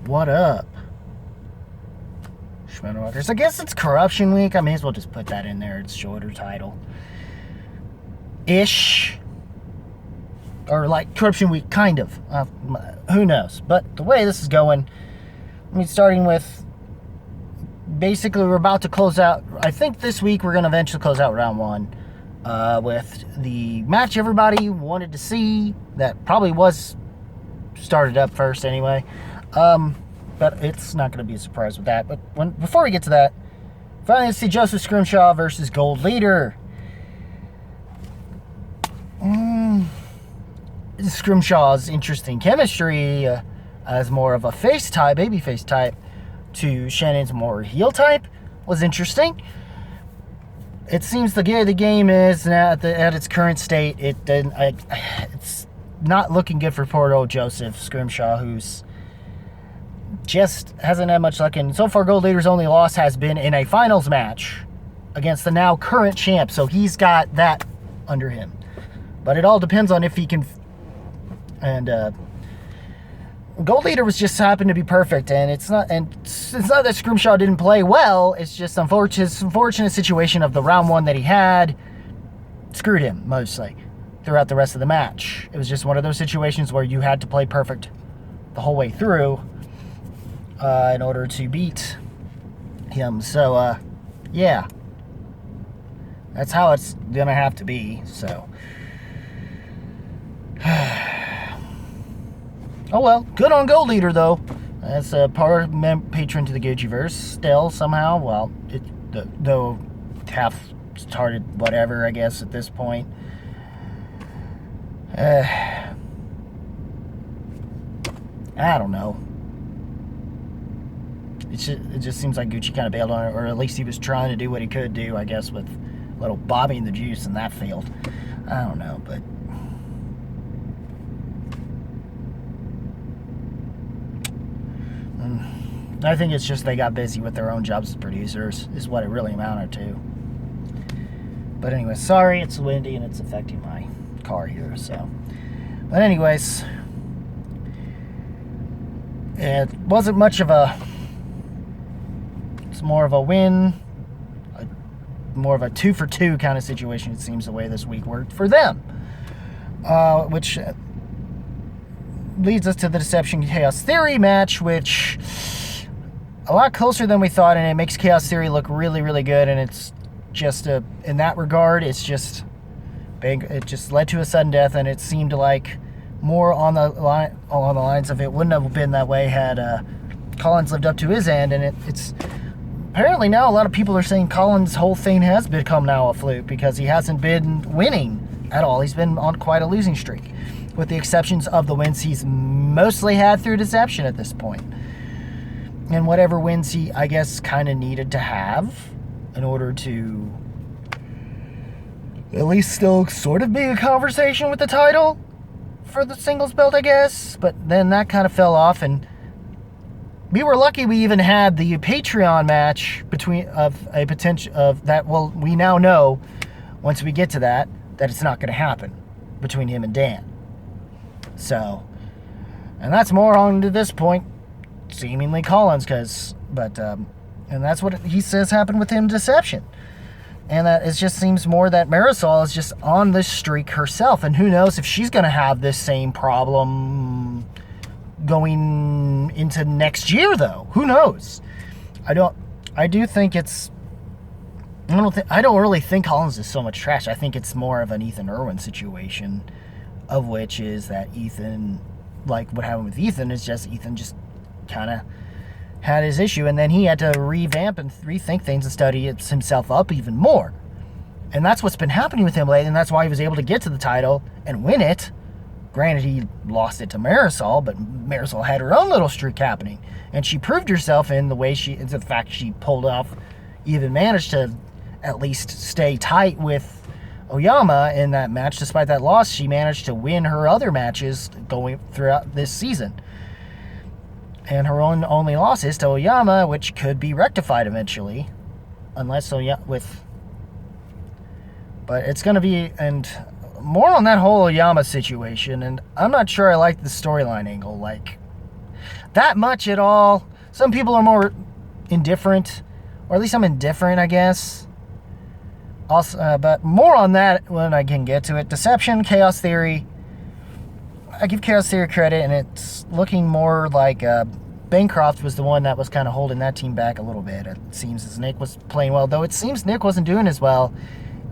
What up, Schmoedown? I guess it's Corruption Week. I may as well just put that in there. It's shorter title. Ish. Or like Corruption Week, kind of. Who knows? But the way this is going, I mean, starting with, basically we're about to close out, I think this week we're going to eventually close out round one with the match everybody wanted to see that probably was started up first anyway. But it's not going to be a surprise with that. But before we get to that, finally see Joseph Scrimshaw versus Gold Leader. Scrimshaw's interesting chemistry as more of a face type, baby face type, to Shannon's more heel type was interesting. It seems the game is now at its current state. It's not looking good for poor old Joseph Scrimshaw, who's just hasn't had much luck. And so far, Gold Leader's only loss has been in a finals match against the now current champ. So he's got that under him. But it all depends on if he can. And Gold Leader was just happened to be perfect, and it's not that Scrimshaw didn't play well. It's just unfortunate situation of the round one that he had screwed him mostly throughout the rest of the match. It was just one of those situations where you had to play perfect the whole way through in order to beat him. So yeah, that's how it's gonna have to be. So. Oh well, good on Gold Leader though. That's a patron to the Gucciverse still somehow. Well, though half-hearted whatever, I guess at this point. I don't know. It just seems like Gucci kind of bailed on it, or at least he was trying to do what he could do, I guess, with a little bobbing the juice, and that failed. I don't know, but. I think it's just they got busy with their own jobs as producers, is what it really amounted to. But anyway, sorry, it's windy and it's affecting my car here, so. But anyways, it wasn't much of a, it's more of a win, more of a 2-for-2 kind of situation, it seems, the way this week worked for them. Which leads us to the Deception Chaos Theory match, which a lot closer than we thought, and it makes Chaos Theory look really, really good. And it's just in that regard, it's just it just led to a sudden death, and it seemed like more on the lines of it wouldn't have been that way had Collins lived up to his end. And it's apparently now a lot of people are saying Collins' whole thing has become now a fluke because he hasn't been winning at all. He's been on quite a losing streak, with the exceptions of the wins he's mostly had through deception at this point. And whatever wins he, I guess, kind of needed to have in order to at least still sort of be a conversation with the title for the singles belt, I guess. But then that kind of fell off, and we were lucky we even had the Patreon match well, we now know, once we get to that it's not going to happen between him and Dan. So, and that's more on to this point, seemingly Collins, and that's what he says happened with him, deception. And that it just seems more that Marisol is just on this streak herself, and who knows if she's going to have this same problem going into next year, though. Who knows? I don't really think Collins is so much trash. I think it's more of an Ethan Irwin situation, of which is that Ethan, like what happened with Ethan, is just Ethan just kind of had his issue, and then he had to revamp and rethink things and study himself up even more. And that's what's been happening with him lately, and that's why he was able to get to the title and win it. Granted, he lost it to Marisol, but Marisol had her own little streak happening, and she proved herself in the fact she pulled off, even managed to at least stay tight with Oyama in that match. Despite that loss, she managed to win her other matches going throughout this season. And her only loss is to Oyama, which could be rectified eventually. But it's going to be, and more on that whole Oyama situation, and I'm not sure I like the storyline angle. Like, that much at all. Some people are more indifferent, or at least I'm indifferent, I guess. Also, but more on that when I can get to it. Deception, Chaos Theory. I give Chaos Theory credit, and it's looking more like Bancroft was the one that was kind of holding that team back a little bit. It seems as Nick was playing well, though it seems Nick wasn't doing as well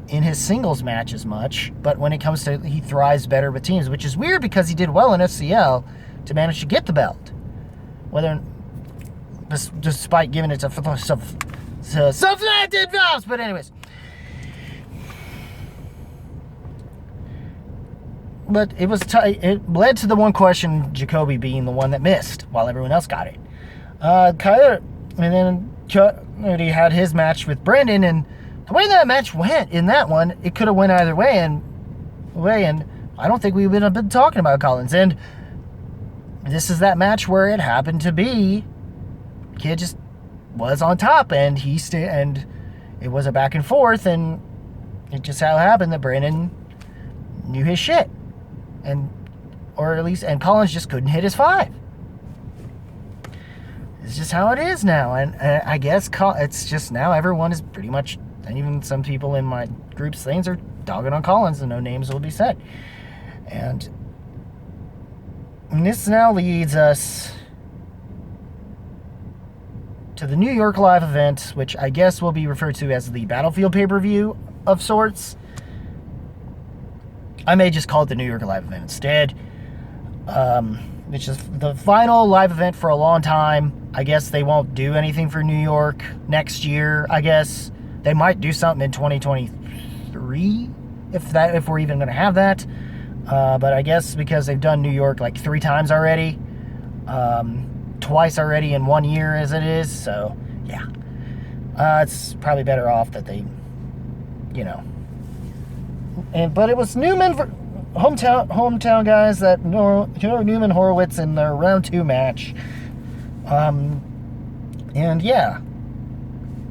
in his singles match as much. But when it comes to, he thrives better with teams, which is weird because he did well in FCL to manage to get the belt. Whether, despite giving it to self-selected valves, but anyways. But it was it led to the one question, Jacoby being the one that missed while everyone else got it. Kyler, and then Tourney had his match with Brandon, and the way that match went in that one, it could have went either way, and I don't think we would have been talking about Collins. And this is that match where it happened to be, kid just was on top, and and it was a back and forth, and it just how it happened that Brandon knew his shit. And Collins just couldn't hit his 5. It's just how it is now, and I guess it's just now everyone is pretty much, and even some people in my group's things are dogging on Collins, and no names will be said. And this now leads us to the New York live event, which I guess will be referred to as the Battlefield pay-per-view of sorts. I may just call it the New York live event instead. Which is the final live event for a long time. I guess they won't do anything for New York next year. I guess they might do something in 2023 if we're even going to have that. But I guess because they've done New York like 3 times already, twice already in 1 year as it is. So yeah, it's probably better off that they, but it was Newman, hometown guys that Newman Horowitz in their round 2 match. And yeah,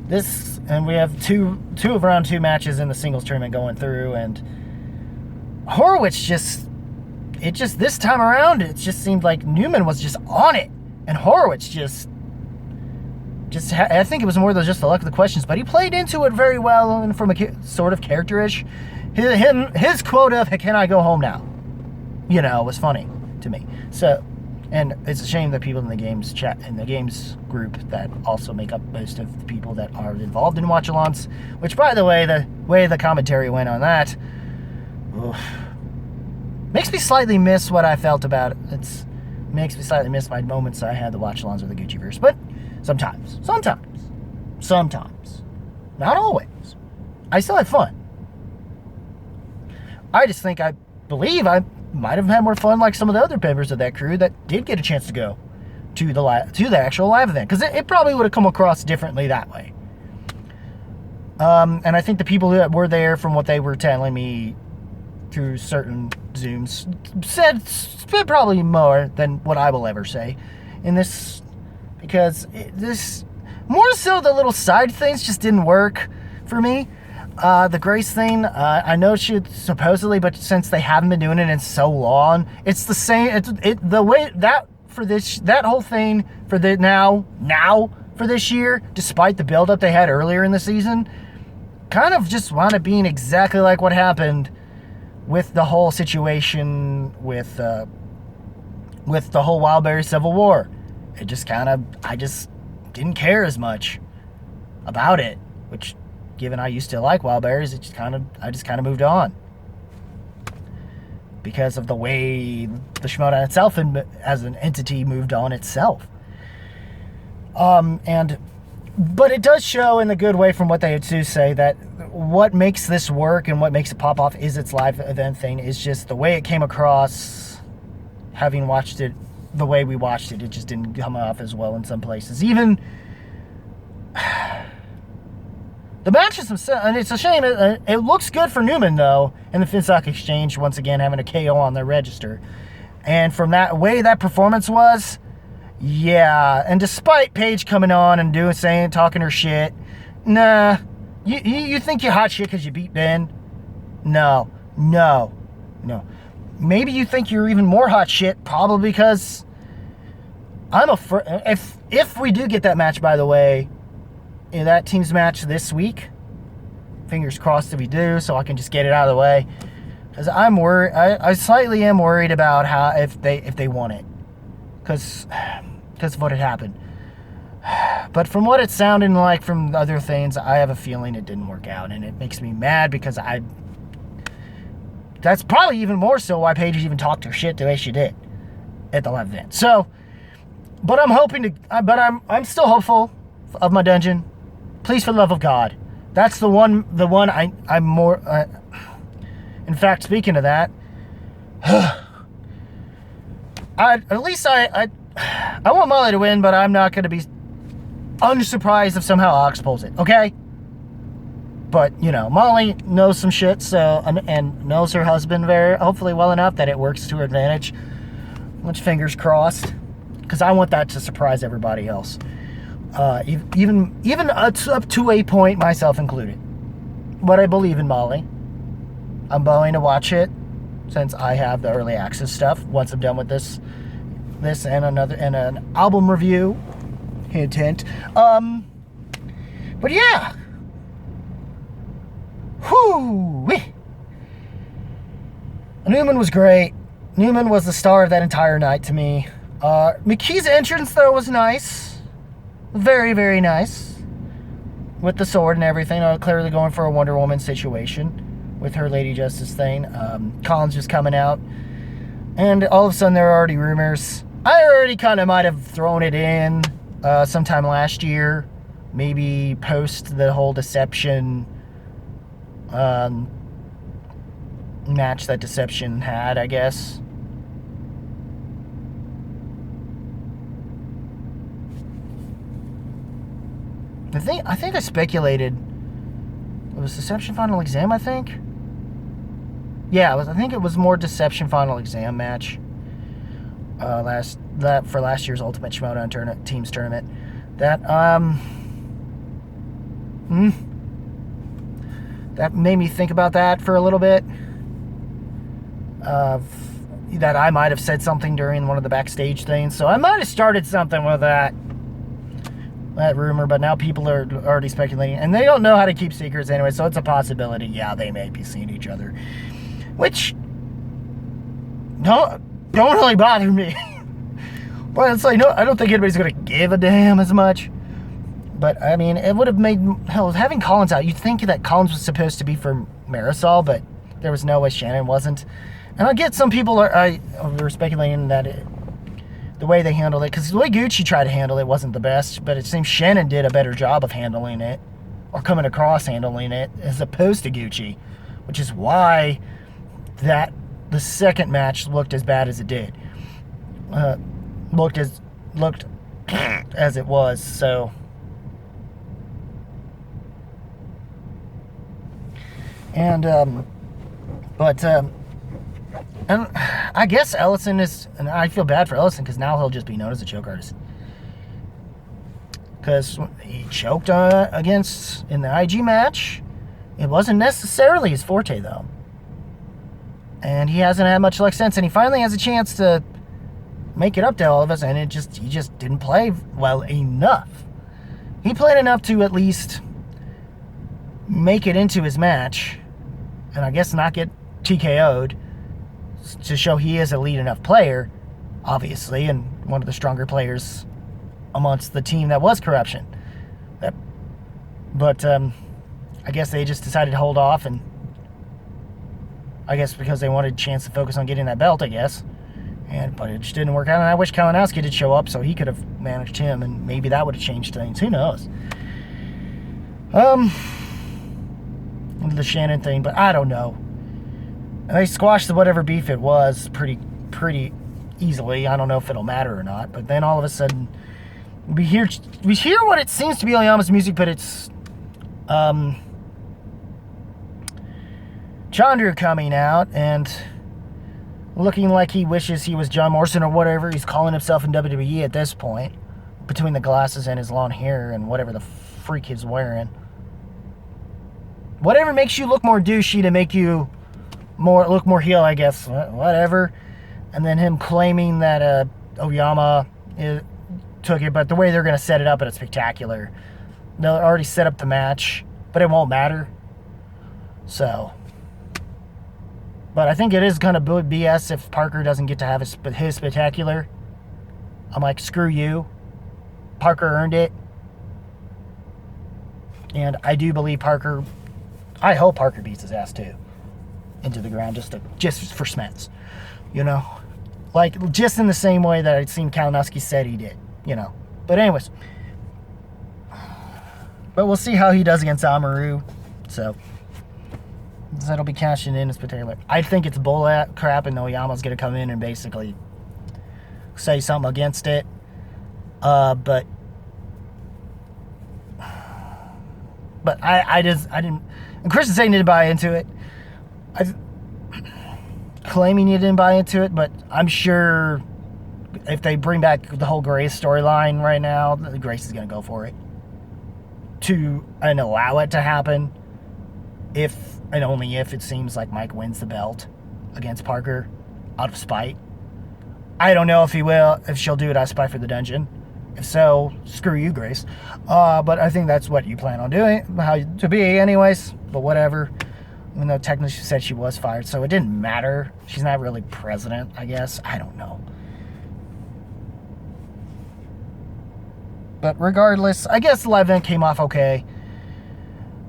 we have two of round 2 matches in the singles tournament going through, and Horowitz this time around, it just seemed like Newman was just on it, and Horowitz I think it was more than just the luck of the questions, but he played into it very well, and from a sort of character-ish. His quote of, "Can I go home now?" Was funny to me. So, and it's a shame that people in the games chat, in the games group that also make up most of the people that are involved in watch-alongs, which, by the way the commentary went on that, makes me slightly miss what I felt about it. Makes me slightly miss my moments I had the watch-alongs of the Gucciverse, but sometimes, not always. I still had fun. I just think I might have had more fun like some of the other members of that crew that did get a chance to go to the actual live event, because it probably would have come across differently that way. And I think the people that were there, from what they were telling me through certain Zooms, said probably more than what I will ever say in this, because this, more so the little side things just didn't work for me. The Grace thing, I know she supposedly, but since they haven't been doing it in so long, it's the same. The way that for that whole thing for the now for this year, despite the build-up they had earlier in the season, kind of just wound up being exactly like what happened with the whole situation with the whole Wildberry Civil War. It just I just didn't care as much about it, which, given I used to like Wildberries, I just kind of moved on because of the way the Schmoedown itself as an entity moved on itself. But it does show in a good way, from what they do say, that what makes this work and what makes it pop off is its live event thing. Is just the way it came across. Having watched it the way we watched it, it just didn't come off as well in some places. Even the matches themselves, and it's a shame. It looks good for Newman, though, and the Finstock Exchange, once again, having a KO on their register. And from that way that performance was, yeah. And despite Paige coming on and talking her shit, nah. You think you're hot shit because you beat Ben? No. Maybe you think you're even more hot shit, probably because if we do get that match, by the way, in that team's match this week, fingers crossed if we do, so I can just get it out of the way. Because I'm worried. I slightly am worried about how if they won it, because of what had happened. But from what it sounded like from other things, I have a feeling it didn't work out, and it makes me mad because that's probably even more so why Paige even talked her shit the way she did at the live event. So, but I'm hoping to. But I'm still hopeful of my dungeon. Please, for the love of God, that's the one. I'm more. In fact, speaking of that, I want Molly to win, but I'm not going to be unsurprised if somehow Ox pulls it. Okay. But, you know, Molly knows some shit, so, and knows her husband hopefully well enough that it works to her advantage. Which, fingers crossed, because I want that to surprise everybody else. Even up to a point, myself included. But I believe in Molly. I'm going to watch it, since I have the early access stuff, once I'm done with this and an album review. Hint, hint. But yeah. Whew! Newman was great. Newman was the star of that entire night to me. McKee's entrance, though, was nice. Very, very nice. With the sword and everything. Clearly going for a Wonder Woman situation with her Lady Justice thing. Collins just coming out. And all of a sudden, there are already rumors. I already kind of might have thrown it in sometime last year. Maybe post the whole Deception match that Deception had, I guess. I think I speculated it was Deception Final Exam, I think. Yeah, I think it was more Deception Final Exam match. For last year's Ultimate Schmoedown Teams Tournament. That that made me think about that for a little bit. That I might have said something during one of the backstage things. So I might have started something with that rumor, but now people are already speculating. And they don't know how to keep secrets anyway, so it's a possibility. Yeah, they may be seeing each other. Which don't really bother me. But it's like, no, I don't think anybody's going to give a damn as much. But, I mean, it would have made... Hell, having Collins out, you'd think that Collins was supposed to be for Marisol, but there was no way Shannon wasn't. And I get some people were speculating that the way they handled it, because the way Gucci tried to handle it wasn't the best, but it seems Shannon did a better job of handling it, or coming across handling it, as opposed to Gucci, which is why the second match looked as bad as it did. Looked as it was, so... And, and I guess Ellison is, and I feel bad for Ellison because now he'll just be known as a choke artist. Because he choked in the IG match. It wasn't necessarily his forte, though. And he hasn't had much luck since, and he finally has a chance to make it up to all of us, and he just didn't play well enough. He played enough to at least make it into his match, and I guess not get TKO'd, to show he is a lead enough player, obviously, and one of the stronger players amongst the team that was Corruption. But I guess they just decided to hold off, and I guess because they wanted a chance to focus on getting that belt, I guess. But it just didn't work out, and I wish Kalinowski did show up so he could have managed him, and maybe that would have changed things. Who knows? The Shannon thing, but I don't know. They squashed whatever beef it was pretty easily. I don't know if it'll matter or not, but then all of a sudden we hear what it seems to be Oyama's music, but it's Chandra coming out and looking like he wishes he was John Morrison or whatever he's calling himself in WWE at this point, between the glasses and his long hair and whatever the freak he's wearing. Whatever makes you look more douchey to make you look more heel, I guess. Whatever. And then him claiming that Oyama took it, but the way they're going to set it up, it's spectacular. They'll already set up the match, but it won't matter. So, but I think it is going to be BS if Parker doesn't get to have his spectacular. I'm like, screw you. Parker earned it. And I do believe Parker, I hope Parker beats his ass too. Into the ground, just for smets. You know? Like, just in the same way that I'd seen Kalinowski said he did. You know? But anyways. But we'll see how he does against Amaru. So that'll be cashing in his particular. I think it's bull crap, and Oyama's going to come in and basically say something against it. But I didn't. And Chris is saying he didn't buy into it. Claiming he didn't buy into it, but I'm sure if they bring back the whole Grace storyline right now, Grace is going to go for it. And allow it to happen if and only if it seems like Mike wins the belt against Parker out of spite. I don't know if he will, if she'll do it out of spite for the dungeon. If so, screw you, Grace. But I think that's what you plan on doing, how to be anyways, but whatever. Even though technically she said she was fired, so it didn't matter. She's not really president, I guess. I don't know. But regardless, I guess the live event came off okay.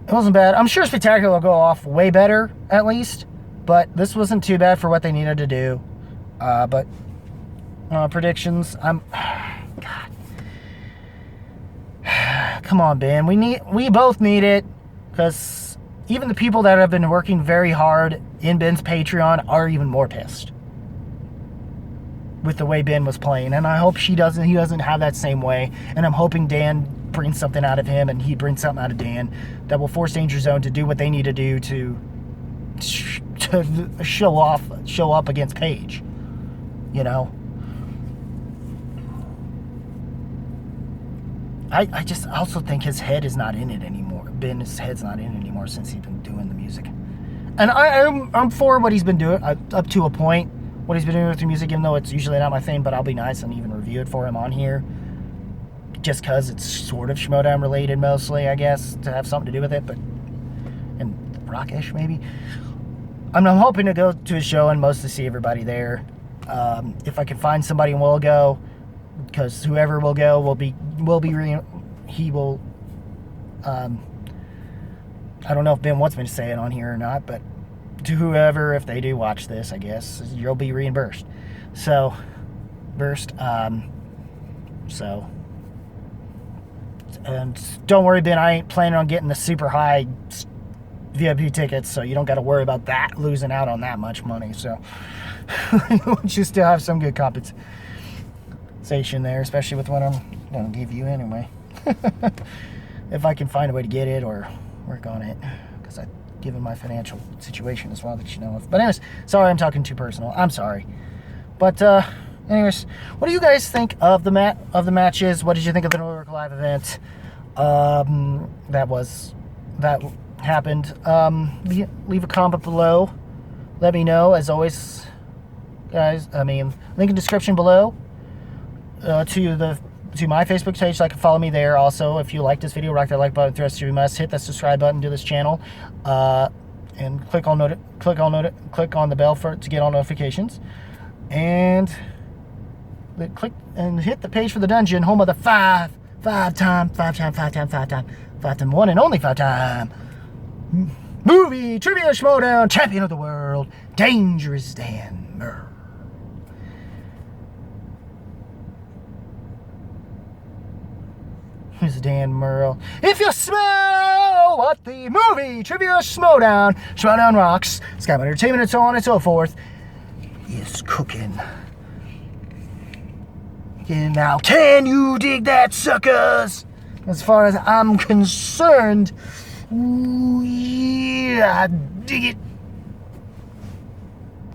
It wasn't bad. I'm sure Spectacular will go off way better, at least. But this wasn't too bad for what they needed to do. But predictions, God. Come on, Ben. We both need it. Because even the people that have been working very hard in Ben's Patreon are even more pissed with the way Ben was playing, and I hope he doesn't have that same way, and I'm hoping Dan brings something out of him and he brings something out of Dan that will force Danger Zone to do what they need to do to show up against Paige, you know. I just also think his head is not in it anymore. Ben's head's not in it anymore since he's been doing the music, and I'm for what he's been doing up to a point. What he's been doing with the music, even though it's usually not my thing, but I'll be nice and even review it for him on here. Just because it's sort of Schmoedown related mostly, I guess, to have something to do with it, but, and rockish maybe. I'm hoping to go to a show and mostly see everybody there. If I can find somebody and we'll go, because whoever will go I don't know if Ben wants me to say it on here or not, but to whoever, if they do watch this, I guess you'll be reimbursed. So, and don't worry, Ben, I ain't planning on getting the super high VIP tickets, so you don't got to worry about that, losing out on that much money. So, you still have some good compensation there, especially with what I'm going to give you anyway. If I can find a way to get it or work on it, because given my financial situation as well that you know of. But anyways, sorry I'm talking too personal. I'm sorry. But anyways, what do you guys think of the matches? What did you think of the New York Live event? That happened. Leave a comment below. Let me know, as always, guys. Link in description below to my Facebook page, so I can follow me there. Also, if you like this video, rock that like button. The rest of you must hit that subscribe button to this channel, and click on the bell to get all notifications, and click and hit the page for the dungeon, home of the five time one and only 5 time movie trivia Schmoedown champion of the world, Dangerous Dan Merle. Who's Dan Merle? If you smell what the movie trivia Schmoedown rocks, Sky Entertainment, and so on and so forth, is cooking. And now, can you dig that, suckers? As far as I'm concerned, ooh, yeah, I dig it.